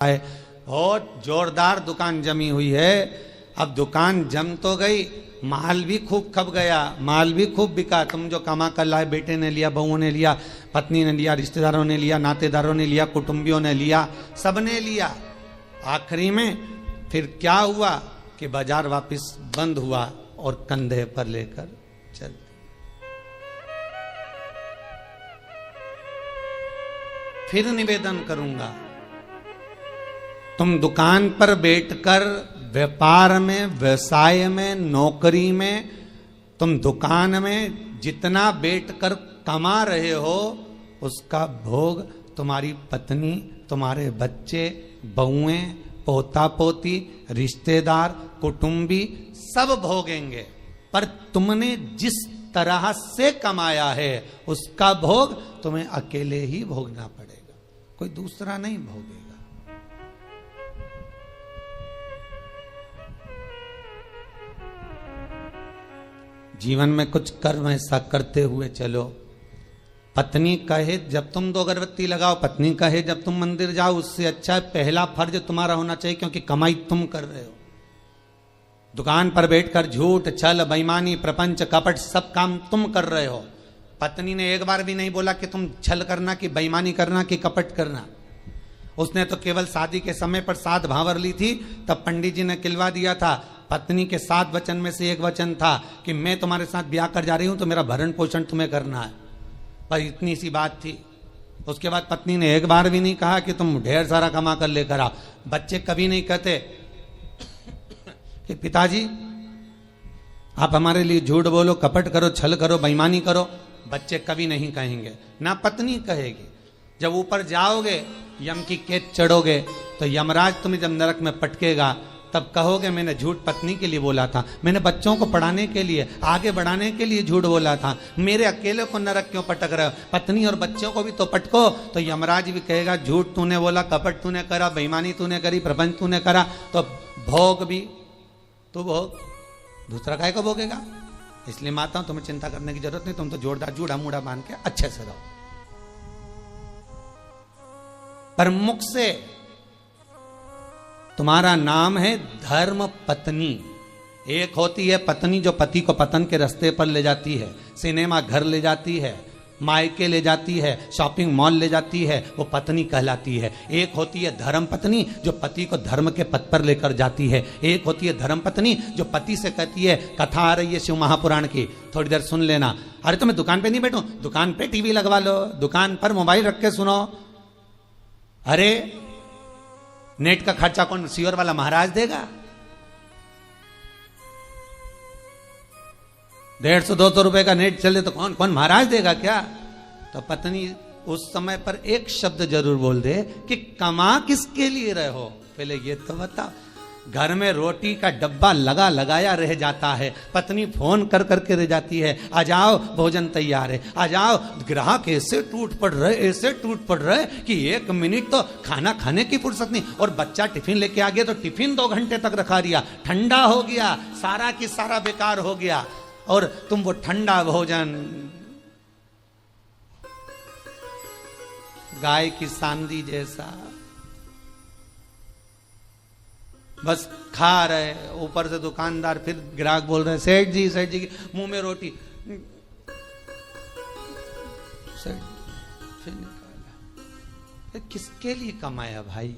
है। बहुत जोरदार दुकान जमी हुई है। अब दुकान जम तो गई, माल भी खूब खप गया, माल भी खूब बिका। तुम जो कमा कर लाए, बेटे ने लिया, बहुओं ने लिया, पत्नी ने लिया, रिश्तेदारों ने लिया, नातेदारों ने लिया, कुटुंबियों ने लिया, सबने लिया। आखिरी में फिर क्या हुआ कि बाजार वापस बंद हुआ और कंधे पर लेकर चल। फिर निवेदन करूंगा, तुम दुकान पर बैठकर व्यापार में, व्यवसाय में, नौकरी में, तुम दुकान में जितना बैठकर कमा रहे हो उसका भोग तुम्हारी पत्नी, तुम्हारे बच्चे, बहुएं, पोता पोती, रिश्तेदार, कुटुंबी सब भोगेंगे। पर तुमने जिस तरह से कमाया है उसका भोग तुम्हें अकेले ही भोगना पड़ेगा, कोई दूसरा नहीं भोगेगा। जीवन में कुछ कर्म ऐसा करते हुए चलो। पत्नी कहे जब तुम 2 अगरबत्ती लगाओ, पत्नी कहे जब तुम मंदिर जाओ, उससे अच्छा पहला फर्ज तुम्हारा होना चाहिए, क्योंकि कमाई तुम कर रहे हो। दुकान पर बैठकर झूठ, छल, बेईमानी, प्रपंच, कपट सब काम तुम कर रहे हो। पत्नी ने एक बार भी नहीं बोला कि तुम छल करना, कि बेईमानी करना, कि कपट करना। उसने तो केवल शादी के समय पर 7 भावर ली थी, तब पंडित जी ने किलवा दिया था। पत्नी के 7 वचन में से एक वचन था कि मैं तुम्हारे साथ ब्याह कर जा रही हूं तो मेरा भरण पोषण तुम्हें करना है। पर इतनी सी बात थी। उसके बाद पत्नी ने एक बार भी नहीं कहा कि तुम ढेर सारा कमा कर लेकर आओ। बच्चे कभी नहीं कहते कि पिताजी आप हमारे लिए झूठ बोलो, कपट करो, छल करो, बेईमानी करो। बच्चे कभी नहीं कहेंगे, ना पत्नी कहेगी। जब ऊपर जाओगे, यम की कैद चढ़ोगे, तो यमराज तुम्हें जब नरक में पटकेगा तब कहोगे मैंने झूठ पत्नी के लिए बोला था, मैंने बच्चों को पढ़ाने के लिए, आगे बढ़ाने के लिए झूठ बोला था, मेरे अकेले को नरक क्यों पटक रहे हो? पत्नी और बच्चों को भी तो पटको। तो यमराज भी कहेगा झूठ तूने बोला, कपट तूने करा, बेईमानी तूने करी, प्रपंच तूने करा, तो भोग भी तू भोग, दूसरा काय को भोगेगा। इसलिए माता तुम्हें चिंता करने की जरूरत नहीं, तुम तो जोरदार जूड़ा मूड़ा बांध के अच्छे से रहो। पर मुख से तुम्हारा नाम है धर्म पत्नी। एक होती है पत्नी जो पति को पतन के रास्ते पर ले जाती है, सिनेमा घर ले जाती है, मायके ले जाती है, शॉपिंग मॉल ले जाती है, वो पत्नी कहलाती है। एक होती है धर्म पत्नी जो पति को धर्म के पथ पर लेकर जाती है। एक होती है धर्म पत्नी जो पति से कहती है, कथा आ रही है शिव महापुराण की, थोड़ी देर सुन लेना। अरे तो मैं दुकान पे नहीं बैठूं, दुकान पे टीवी लगवा लो, दुकान पर मोबाइल रख के सुनो। अरे नेट का खर्चा कौन सीवर वाला महाराज देगा? 150-200 रुपए का नेट चले तो कौन महाराज देगा क्या? तो पत्नी उस समय पर एक शब्द जरूर बोल दे कि कमा किसके लिए रहे हो, पहले ये तो बताओ। घर में रोटी का डब्बा लगा लगाया रह जाता है, पत्नी फोन कर करके रह जाती है, आ जाओ भोजन तैयार है, आ जाओ। ग्राहक ऐसे टूट पड़ रहे, ऐसे टूट पड़ रहे कि 1 मिनट तो खाना खाने की फुर्सत नहीं। और बच्चा टिफिन लेके आ गया तो टिफिन 2 घंटे तक रखा दिया, ठंडा हो गया, सारा की सारा बेकार हो गया। और तुम वो ठंडा भोजन गाय की सांदी जैसा बस खा रहे। ऊपर से दुकानदार फिर ग्राहक बोल रहे सेठ जी के मुंह में रोटी, सेठ फिर निकाला। किसके लिए कमाया भाई?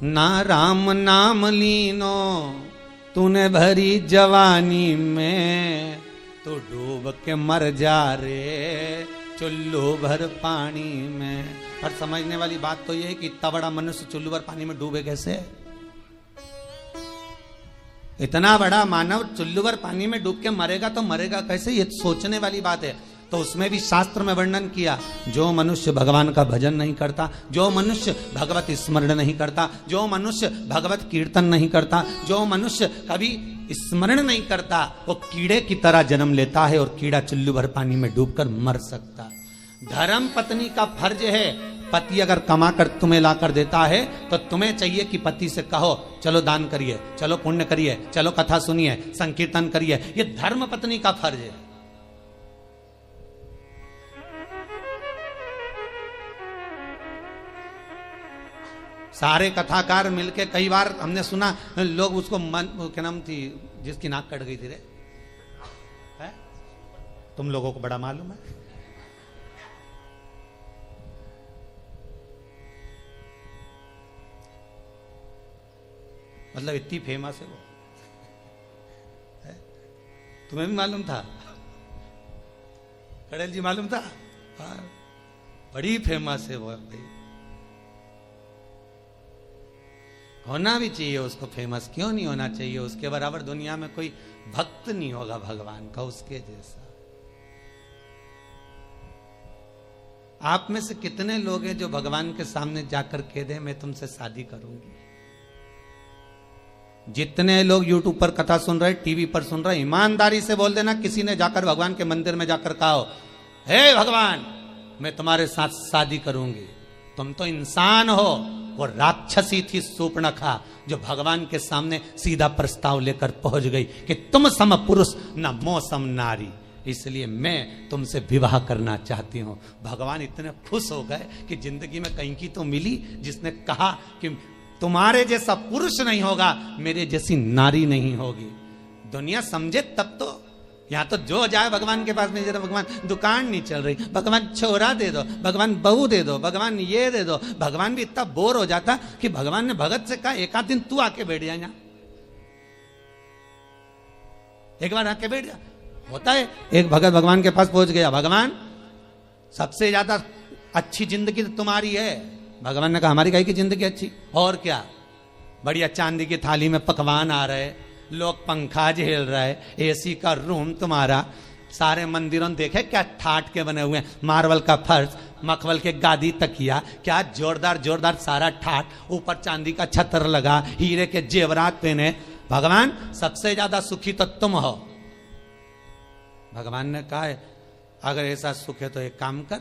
ना राम नाम लीनो तूने भरी जवानी में, तो डूब के मर जा रे चुल्लू भर पानी में। पर समझने वाली बात तो यह है कि इतना बड़ा मनुष्य चुल्लू भर पानी में डूबे कैसे? इतना बड़ा मानव चुल्लू भर पानी में डूब के मरेगा तो मरेगा कैसे? ये सोचने वाली बात है। तो उसमें भी शास्त्र में वर्णन किया, जो मनुष्य भगवान का भजन नहीं करता, जो मनुष्य भगवत स्मरण नहीं करता, जो मनुष्य भगवत कीर्तन नहीं करता, जो मनुष्य कभी स्मरण नहीं करता, वो कीड़े की तरह जन्म लेता है और कीड़ा चुल्लू भर पानी में डूबकर मर सकता। धर्म पत्नी का फर्ज है, पति अगर कमा कर तुम्हें ला कर देता है तो तुम्हें चाहिए कि पति से कहो चलो दान करिए, चलो पुण्य करिए, चलो कथा सुनिए, संकीर्तन करिए। ये धर्म पत्नी का फर्ज है। सारे कथाकार मिलके, कई बार हमने सुना लोग उसको वो क्या नाम थी जिसकी नाक कट गई थी रे, है? तुम लोगों को बड़ा मालूम है। मतलब इतनी फेमस है वो, है? तुम्हें भी मालूम था? कड़ेल जी मालूम था? हाँ, बड़ी फेमस है वो भाई। होना भी चाहिए उसको फेमस, क्यों नहीं होना चाहिए? उसके बराबर दुनिया में कोई भक्त नहीं होगा भगवान का उसके जैसा। आप में से कितने लोग हैं जो भगवान के सामने जाकर कह दे मैं तुमसे शादी करूंगी? जितने लोग YouTube पर कथा सुन रहे, टीवी पर सुन रहे, ईमानदारी से बोल देना किसी ने जाकर भगवान के मंदिर में जाकर कहा हो, हे भगवान मैं तुम्हारे साथ शादी करूंगी। तुम तो इंसान हो, वो राक्षसी थी सूर्पणखा जो भगवान के सामने सीधा प्रस्ताव लेकर पहुंच गई कि तुम सम पुरुष न मौसम नारी, इसलिए मैं तुमसे विवाह करना चाहती हूं। भगवान इतने खुश हो गए कि जिंदगी में कहीं की तो मिली जिसने कहा कि तुम्हारे जैसा पुरुष नहीं होगा, मेरे जैसी नारी नहीं होगी। दुनिया समझे तब तो। यहां तो जो जाए भगवान के पास नहीं जाता, भगवान दुकान नहीं चल रही, भगवान छोरा दे दो, भगवान बहू दे दो, भगवान ये दे दो। भगवान भी इतना बोर हो जाता कि भगवान ने भगत से कहा एक आध दिन तू आके बैठ जा, यहां एक बार आके बैठ जा। होता है, एक भगत भगवान के पास पहुंच गया, भगवान सबसे ज्यादा अच्छी जिंदगी तो तुम्हारी है। भगवान ने कहा हमारी कहीं की जिंदगी अच्छी, और क्या, बढ़िया चांदी की थाली में पकवान आ रहे, लोग पंखा झेल रहे, एसी का रूम तुम्हारा, सारे मंदिरों देखे क्या ठाट के बने हुए, मार्बल का फर्श, मखमल के गादी तकिया, क्या जोरदार जोरदार सारा ठाट, ऊपर चांदी का छतर लगा, हीरे के जेवरात पहने। भगवान सबसे ज्यादा सुखी तो तुम हो। भगवान ने कहा अगर ऐसा सुख है तो एक काम कर,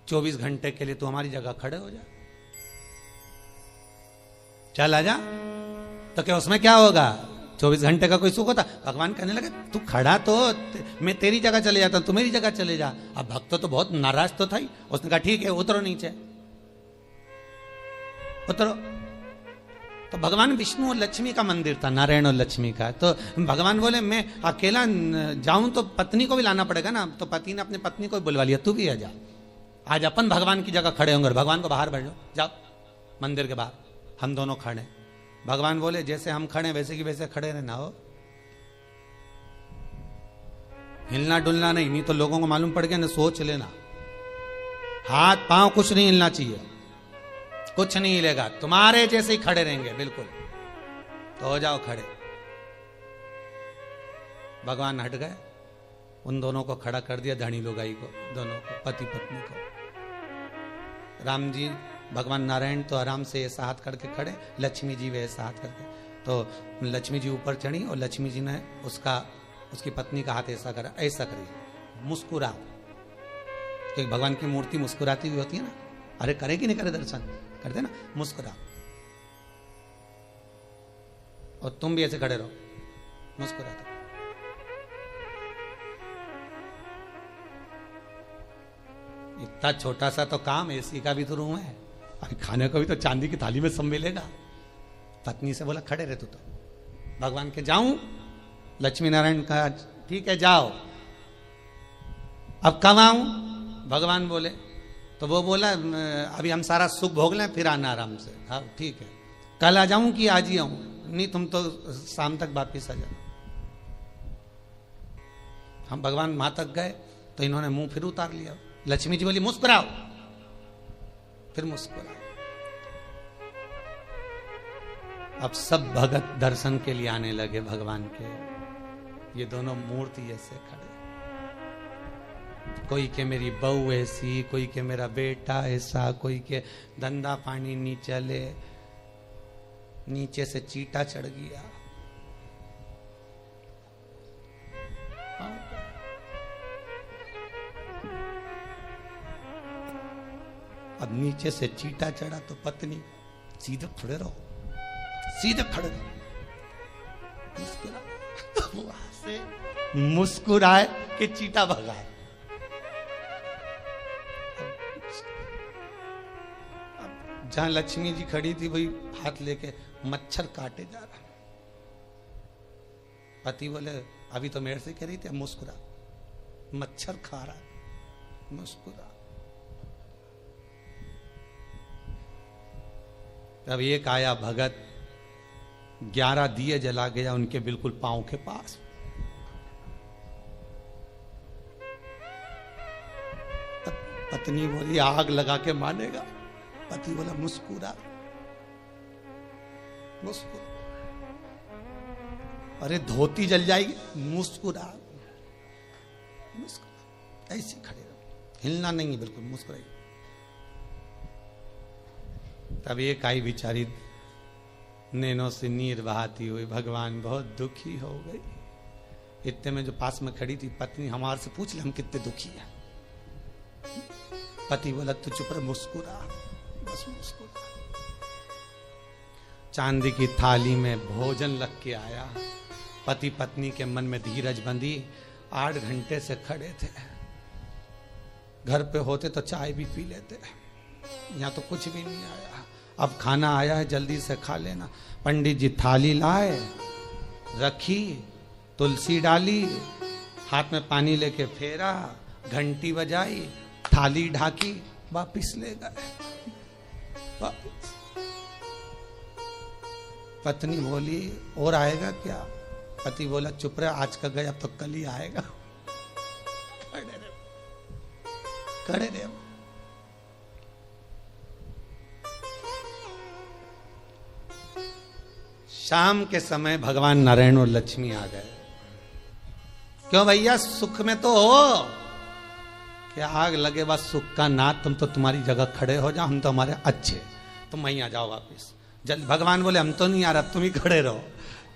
24 घंटे के लिए तू हमारी जगह खड़े हो जा, चल आजा। तो क्या उसमें क्या होगा? 24 घंटे का कोई सुख होता? भगवान कहने लगे तू खड़ा तो मैं तेरी जगह चले जाता, तू मेरी जगह चले जा। अब भक्त तो बहुत नाराज तो था ही, उसने कहा ठीक है उतरो नीचे, उतरो। तो भगवान विष्णु और लक्ष्मी का मंदिर था, नारायण और लक्ष्मी का। तो भगवान बोले मैं अकेला जाऊं तो पत्नी को भी लाना पड़ेगा ना, तो पति ने अपनी पत्नी को बुलवा लिया, तू भी आ जा, आज अपन भगवान की जगह खड़े होंगे। भगवान को बाहर बैठ जाओ मंदिर के बाहर, हम दोनों खड़े। भगवान बोले जैसे हम खड़े वैसे की वैसे खड़े रहना हो, हिलना डुलना नहीं, नहीं तो लोगों को मालूम पड़ गया ना, सोच लेना। हाथ पांव कुछ नहीं हिलना चाहिए, कुछ नहीं हिलेगा, तुम्हारे जैसे ही खड़े रहेंगे बिल्कुल। तो हो जाओ खड़े। भगवान हट गए, उन दोनों को खड़ा कर दिया, धनी लुगाई को, दोनों को, पति पत्नी को। राम जी भगवान नारायण तो आराम से ऐसा हाथ करके खड़े, लक्ष्मी जी वैसा हाथ करके। तो लक्ष्मी जी ऊपर चढ़ी और लक्ष्मी जी ने उसकी पत्नी का हाथ ऐसा करा, ऐसा करी, मुस्कुरा, क्योंकि भगवान की मूर्ति मुस्कुराती हुई होती है ना। अरे करेगी नहीं करे दर्शन, करते ना, मुस्कुरा। और तुम भी ऐसे खड़े रहो, मुस्कुराते। इतना छोटा सा तो काम, एसी का भी तो रूम है, अरे खाने को भी तो चांदी की थाली में सब मिलेगा। पत्नी से बोला खड़े रहे तो भगवान के जाऊं? लक्ष्मी नारायण कहा ठीक है जाओ। अब कब आऊं? भगवान बोले, तो वो बोला अभी हम सारा सुख भोग लें फिर आना आराम से। हाँ ठीक है, कल आ जाऊं कि आज ही आऊं? नहीं तुम तो शाम तक वापिस आ जाओ। हम भगवान वहां तक गए तो इन्होंने मुंह फिर उतार लिया। लक्ष्मी जी बोली मुस्कुराओ, फिर मुस्कुराओ। अब सब भगत दर्शन के लिए आने लगे भगवान के। ये दोनों मूर्ति ऐसे खड़े, कोई के मेरी बहू ऐसी, कोई के मेरा बेटा ऐसा, कोई के धंधा पानी नहीं चले, नीचे से चीटा चढ़ गया। अब नीचे से चीटा चढ़ा तो पत्नी सीधे खड़े रहो, सीधे खड़े रहो, वहां से मुस्कुराए कि चीटा भगाए। जहां लक्ष्मी जी खड़ी थी वही हाथ लेके मच्छर काटे जा रहा। पति बोले अभी तो मेरे से कह रही थी, अब मुस्कुरा। मच्छर खा रहा, मुस्कुरा। तब एक आया भगत, 11 दिए जला गया उनके बिल्कुल पांव के पास। पत्नी बोली आग लगा के मानेगा। पति बोला मुस्कुरा, मुस्कुरा। अरे धोती जल जाएगी, मुस्कुरा, मुस्कुरा। ऐसे खड़े रहो, हिलना नहीं है, बिल्कुल मुस्कुराई। तब एक आई बेचारी नैनों से नीर बहाती हुई, भगवान बहुत दुखी हो गई। इतने में जो पास में खड़ी थी पत्नी, हमारे से पूछ ले हम कितने दुखी हैं। पति बोला तू चुप रह, मुस्कुरा, बस मुस्कुरा। चांदी की थाली में भोजन रख के आया। पति पत्नी के मन में धीरज बंधी। 8 घंटे से खड़े थे। घर पे होते तो चाय भी पी लेते, यहाँ तो कुछ भी नहीं आया। अब खाना आया है, जल्दी से खा लेना। पंडित जी थाली लाए, रखी, तुलसी डाली, हाथ में पानी लेके फेरा, घंटी बजाई, थाली ढाकी, वापिस ले गए। वापिस। पत्नी बोली और आएगा क्या? पति बोला चुप रहे, आज का गया अब तो कल ही आएगा। खड़े रहे। शाम के समय भगवान नारायण और लक्ष्मी आ गए। क्यों भैया, सुख में तो हो कि आग लगे बस सुख का नाथ, तुम तो तुम्हारी जगह खड़े हो जाओ, हम तो हमारे अच्छे, तुम वहीं आ जाओ वापिस। जल भगवान बोले हम तो नहीं आ रहा, तुम ही खड़े रहो,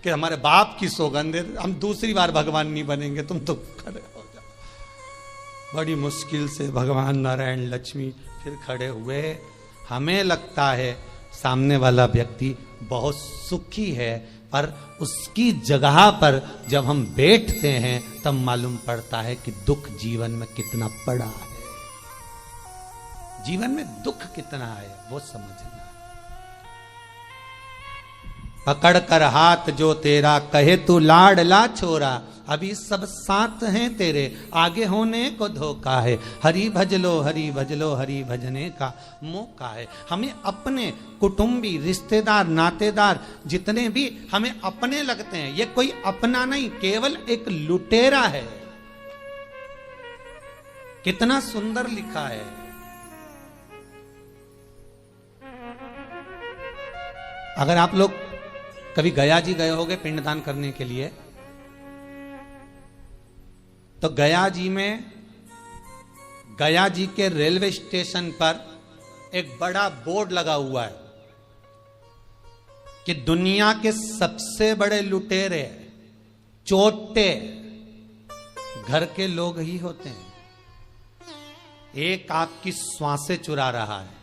कि हमारे बाप की सौगंध है, हम दूसरी बार भगवान नहीं बनेंगे, तुम तो खड़े हो जाओ। बड़ी मुश्किल से भगवान नारायण लक्ष्मी फिर खड़े हुए। हमें लगता है सामने वाला व्यक्ति बहुत सुखी है, पर उसकी जगह पर जब हम बैठते हैं तब मालूम पड़ता है कि दुख जीवन में कितना पड़ा है। जीवन में दुख कितना है वो समझना। पकड़ कर हाथ जो तेरा, कहे तू लाडला छोरा, अभी सब साथ हैं तेरे, आगे होने को धोखा है। हरि भज लो, हरि भज लो, हरि भजने का मौका है। हमें अपने कुटुंबी, रिश्तेदार, नातेदार जितने भी हमें अपने लगते हैं, ये कोई अपना नहीं, केवल एक लुटेरा है। कितना सुंदर लिखा है। अगर आप लोग कभी गया जी गए होगे पिंडदान करने के लिए, तो गया जी में, गया जी के रेलवे स्टेशन पर एक बड़ा बोर्ड लगा हुआ है कि दुनिया के सबसे बड़े लुटेरे, चोटे घर के लोग ही होते हैं। एक आपकी श्वासें चुरा रहा है,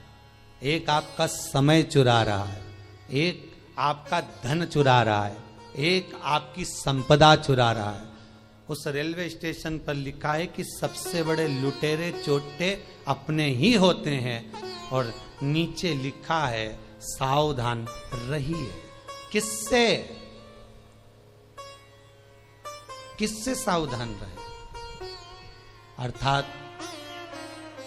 एक आपका समय चुरा रहा है, एक आपका धन चुरा रहा है, एक आपकी संपदा चुरा रहा है। उस रेलवे स्टेशन पर लिखा है कि सबसे बड़े लुटेरे चोटे अपने ही होते हैं, और नीचे लिखा है सावधान रहिए। किससे? किससे सावधान रहे? अर्थात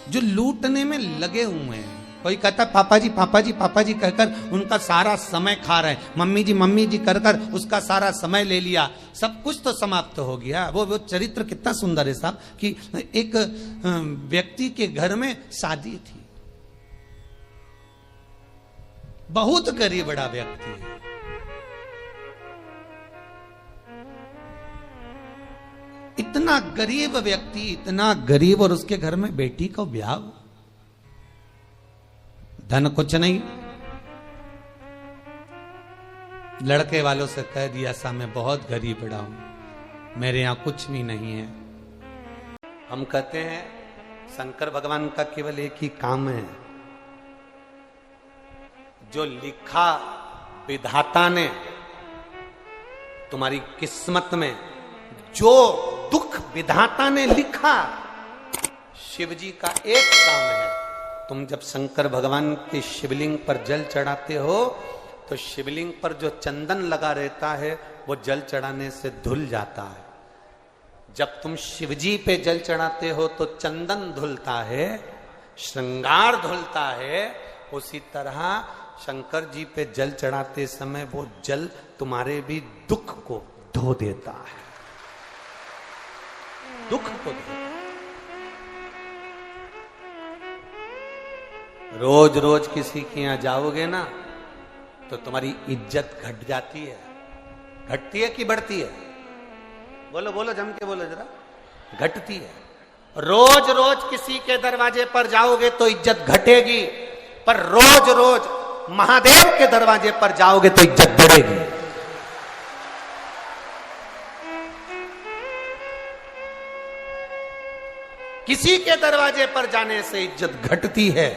जो लूटने में लगे हुए हैं। कोई कहता पापा जी पापा जी पापा जी कहकर उनका सारा समय खा रहे हैं, मम्मी जी कर कर उसका सारा समय ले लिया, सब कुछ तो समाप्त हो गया। वो चरित्र कितना सुंदर है साहब, कि एक व्यक्ति के घर में शादी थी, बहुत गरीब बड़ा व्यक्ति है, इतना गरीब व्यक्ति, इतना गरीब, और उसके घर में बेटी का ब्याह, धन कुछ नहीं। लड़के वालों से कह दिया सा मैं बहुत गरीब बड़ा हूं, मेरे यहां कुछ भी नहीं है। हम कहते हैं शंकर भगवान का केवल एक ही काम है, जो लिखा विधाता ने तुम्हारी किस्मत में, जो दुख विधाता ने लिखा, शिव जी का एक काम है, तुम जब शंकर भगवान के शिवलिंग पर जल चढ़ाते हो तो शिवलिंग पर जो चंदन लगा रहता है वो जल चढ़ाने से धुल जाता है। जब तुम शिवजी पे जल चढ़ाते हो तो चंदन धुलता है, श्रृंगार धुलता है। उसी तरह शंकर जी पे जल चढ़ाते समय वो जल तुम्हारे भी दुख को धो देता है, दुख को धो। रोज रोज किसी के यहां जाओगे ना तो तुम्हारी इज्जत घट जाती है। घटती है कि बढ़ती है? बोलो बोलो, जम के बोलो जरा। घटती है। रोज रोज किसी के दरवाजे पर जाओगे तो इज्जत घटेगी, पर रोज रोज महादेव के दरवाजे पर जाओगे तो इज्जत बढ़ेगी। किसी के दरवाजे पर जाने से इज्जत घटती है,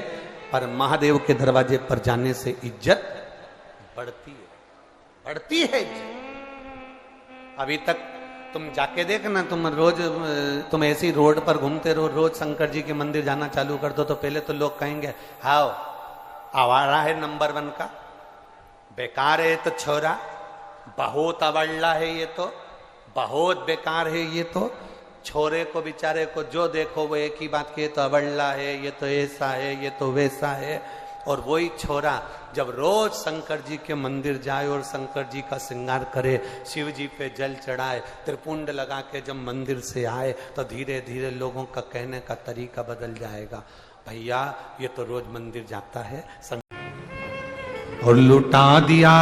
पर महादेव के दरवाजे पर जाने से इज्जत बढ़ती है, बढ़ती है इज्जत। अभी तक तुम जाके देखना, तुम ऐसी रोड पर घूमते रहो, रोज शंकर जी के मंदिर जाना चालू कर दो तो पहले तो लोग कहेंगे हाओ आवारा है नंबर 1 का, बेकार है तो छोरा, बहुत अवल्ला है ये तो, बहुत बेकार है ये तो। छोरे को बेचारे को जो देखो वो एक ही बात के, तो अवल्ला है, ये तो ऐसा है, ये तो वैसा है। और वही छोरा जब रोज शंकर जी के मंदिर जाए और शंकर जी का श्रृंगार करे, शिव जी पे जल चढ़ाए, त्रिपुंड लगा के जब मंदिर से आए तो धीरे धीरे लोगों का कहने का तरीका बदल जाएगा। भैया ये तो रोज मंदिर जाता है और लुटा दिया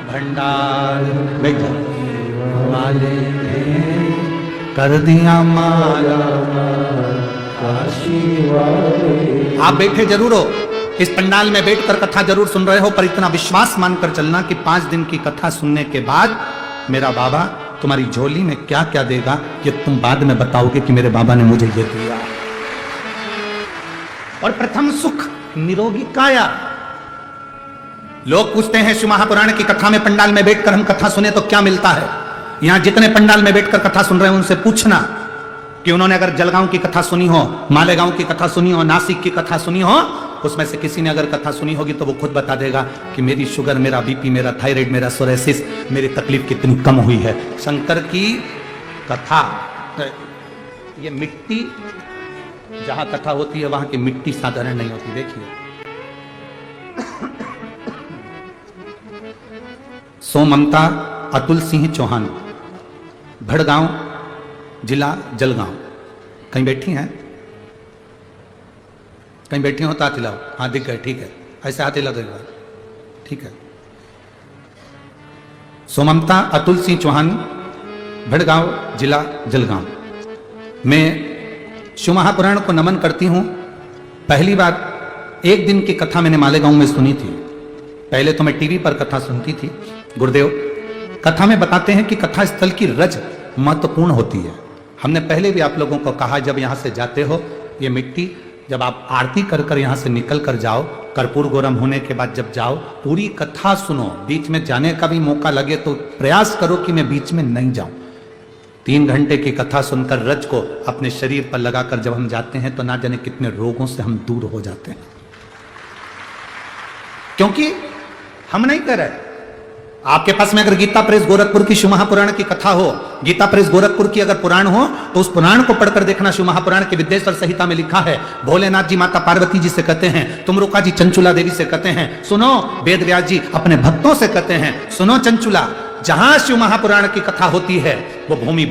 भंडार वाले कर दिया माला काशी वाले। आप बैठे जरूर हो, इस पंडाल में बैठकर कथा जरूर सुन रहे हो, पर इतना विश्वास मानकर चलना कि 5 दिन की कथा सुनने के बाद मेरा बाबा तुम्हारी झोली में क्या क्या देगा ये तुम बाद में बताओगे कि मेरे बाबा ने मुझे ये दिया। और प्रथम सुख निरोगी काया। लोग पूछते हैं शिव महापुराण की कथा में पंडाल में बैठकर हम कथा सुने तो क्या मिलता है। यहां जितने पंडाल में बैठकर कथा सुन रहे हैं उनसे पूछना कि उन्होंने अगर जलगांव की कथा सुनी हो, मालेगांव की कथा सुनी हो, नासिक की कथा सुनी हो, उसमें से किसी ने अगर कथा सुनी होगी तो वो खुद बता देगा कि मेरी शुगर, मेरा बीपी, मेरा थायराइड, मेरा सोरेसिस, मेरी तकलीफ कितनी कम हुई है। शंकर की कथा, ये मिट्टी जहां कथा होती है वहां की मिट्टी साधारण नहीं होती। देखिए सोममता अतुल सिंह चौहान, भड़गांव जिला जलगांव। कहीं बैठी हैं? कहीं बैठी हो तो हाथ हिलाओ। हाँ दिख गए, ठीक है, ऐसे हाथ हिला दो एक बार, ठीक है। सोममता अतुल सिंह चौहान, भड़गांव जिला जलगांव। मैं शिव महापुराण को नमन करती हूं। पहली बार एक दिन की कथा मैंने मालेगांव में सुनी थी। पहले तो मैं टीवी पर कथा सुनती थी। गुरुदेव कथा में बताते हैं कि कथा स्थल की रज महत्वपूर्ण होती है। हमने पहले भी आप लोगों को कहा, जब यहां से जाते हो ये मिट्टी, जब आप आरती कर कर यहां से निकल कर जाओ, कर्पूर गौरम होने के बाद जब जाओ, पूरी कथा सुनो। बीच में जाने का भी मौका लगे तो प्रयास करो कि मैं बीच में नहीं जाऊं। 3 घंटे की कथा सुनकर रज को अपने शरीर पर लगाकर जब हम जाते हैं तो ना जाने कितने रोगों से हम दूर हो जाते हैं, क्योंकि हम नहीं कर रहे। आपके पास में अगर गीता प्रेस गोरखपुर की शिव महापुराण की कथा हो, गीता प्रेस गोरखपुर की अगर पुराण हो, तो उस पुराण को पढ़कर देखना। शिव महापुराण के विद्येश्वर संहिता में लिखा है, भोलेनाथ जी माता पार्वती जी से कहते हैं, तुमरुका जी चंचुला देवी से कहते हैं, सुनो वेद व्यास जी अपने भक्तों से कहते हैं, सुनो चंचुला, जहां शिव महापुराण की कथा होती है वो भूमि